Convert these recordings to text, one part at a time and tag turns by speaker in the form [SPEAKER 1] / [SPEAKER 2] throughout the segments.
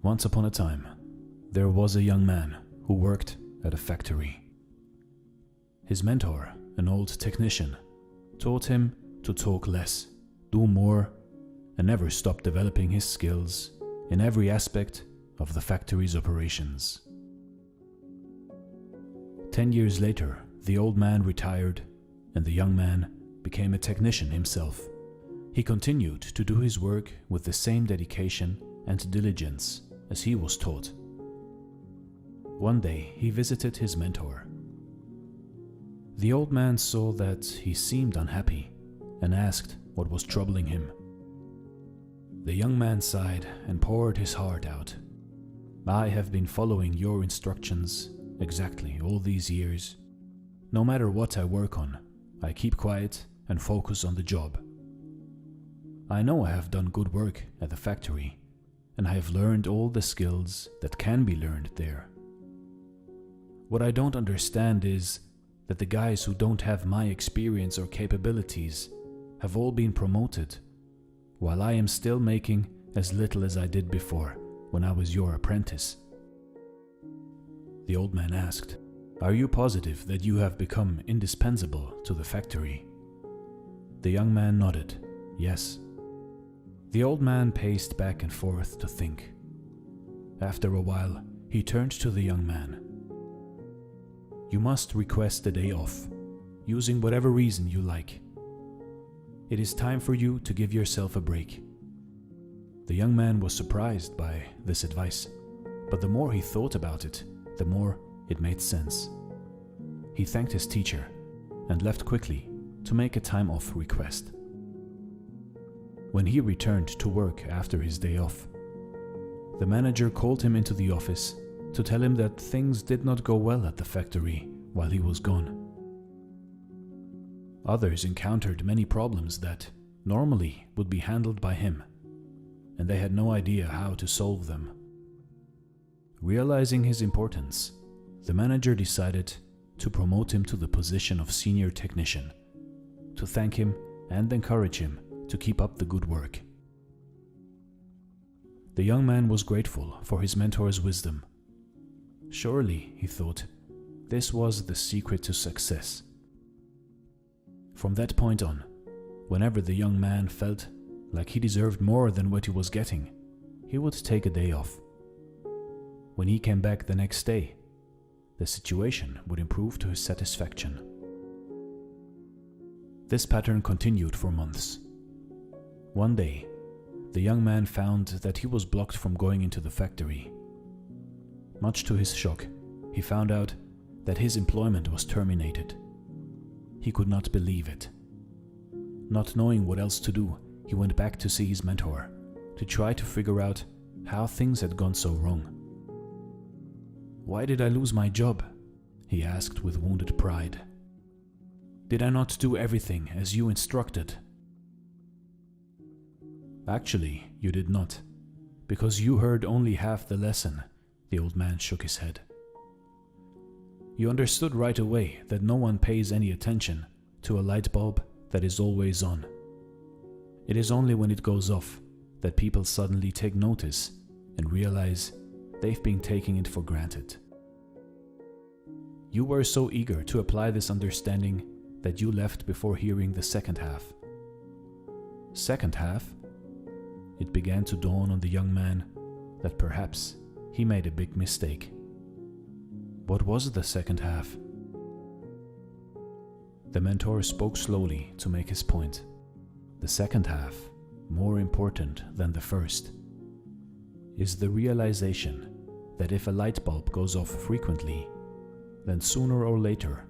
[SPEAKER 1] Once upon a time, there was a young man who worked at a factory. His mentor, an old technician, taught him to talk less, do more, and never stop developing his skills in every aspect of the factory's operations. 10 years later, the old man retired and the young man became a technician himself. He continued to do his work with the same dedication and diligence as he was taught. One day he visited his mentor. The old man saw that he seemed unhappy and asked what was troubling him. The young man sighed and poured his heart out. "I have been following your instructions exactly all these years. No matter what I work on, I keep quiet and focus on the job. I know I have done good work at the factory, and I have learned all the skills that can be learned there. What I don't understand is that the guys who don't have my experience or capabilities have all been promoted, while I am still making as little as I did before when I was your apprentice." The old man asked, "Are you positive that you have become indispensable to the factory?" The young man nodded, "Yes." The old man paced back and forth to think. After a while, he turned to the young man. "You must request a day off, using whatever reason you like. It is time for you to give yourself a break." The young man was surprised by this advice, but the more he thought about it, the more it made sense. He thanked his teacher and left quickly to make a time off request. When he returned to work after his day off, the manager called him into the office to tell him that things did not go well at the factory while he was gone. Others encountered many problems that normally would be handled by him, and they had no idea how to solve them. Realizing his importance, the manager decided to promote him to the position of senior technician, to thank him and encourage him to keep up the good work. The young man was grateful for his mentor's wisdom. Surely, he thought, this was the secret to success. From that point on, whenever the young man felt like he deserved more than what he was getting, he would take a day off. When he came back the next day, the situation would improve to his satisfaction. This pattern continued for months. One day, the young man found that he was blocked from going into the factory. Much to his shock, he found out that his employment was terminated. He could not believe it. Not knowing what else to do, he went back to see his mentor to try to figure out how things had gone so wrong. "Why did I lose my job?" he asked with wounded pride. "Did I not do everything as you instructed?" "Actually, you did not, because you heard only half the lesson," the old man shook his head. "You understood right away that no one pays any attention to a light bulb that is always on. It is only when it goes off that people suddenly take notice and realize they've been taking it for granted. You were so eager to apply this understanding that you left before hearing the second half." Second half? It began to dawn on the young man that perhaps he made a big mistake. What was the second half? The mentor spoke slowly to make his point. The second half, more important than the first, is the realization that if a light bulb goes off frequently, then sooner or later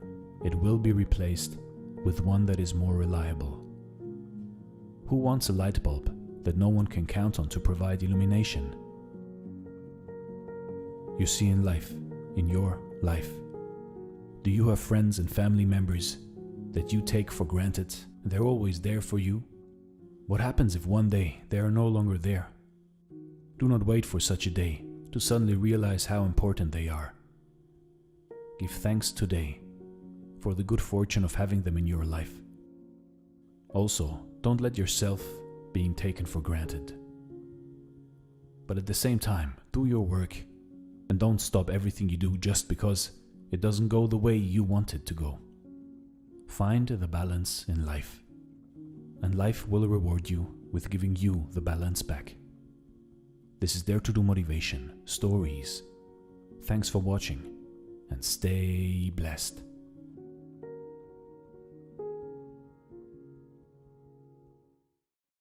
[SPEAKER 1] it will be replaced with one that is more reliable. Who wants a light bulb that no one can count on to provide illumination? You see, in life, in your life, do you have friends and family members that you take for granted and they're always there for you? What happens if one day they are no longer there? Do not wait for such a day to suddenly realize how important they are. Give thanks today for the good fortune of having them in your life. Also, don't let yourself being taken for granted. But at the same time, do your work and don't stop everything you do just because it doesn't go the way you want it to go. Find the balance in life, and life will reward you with giving you the balance back. This is Dare to Do Motivation Stories. Thanks for watching, and stay blessed.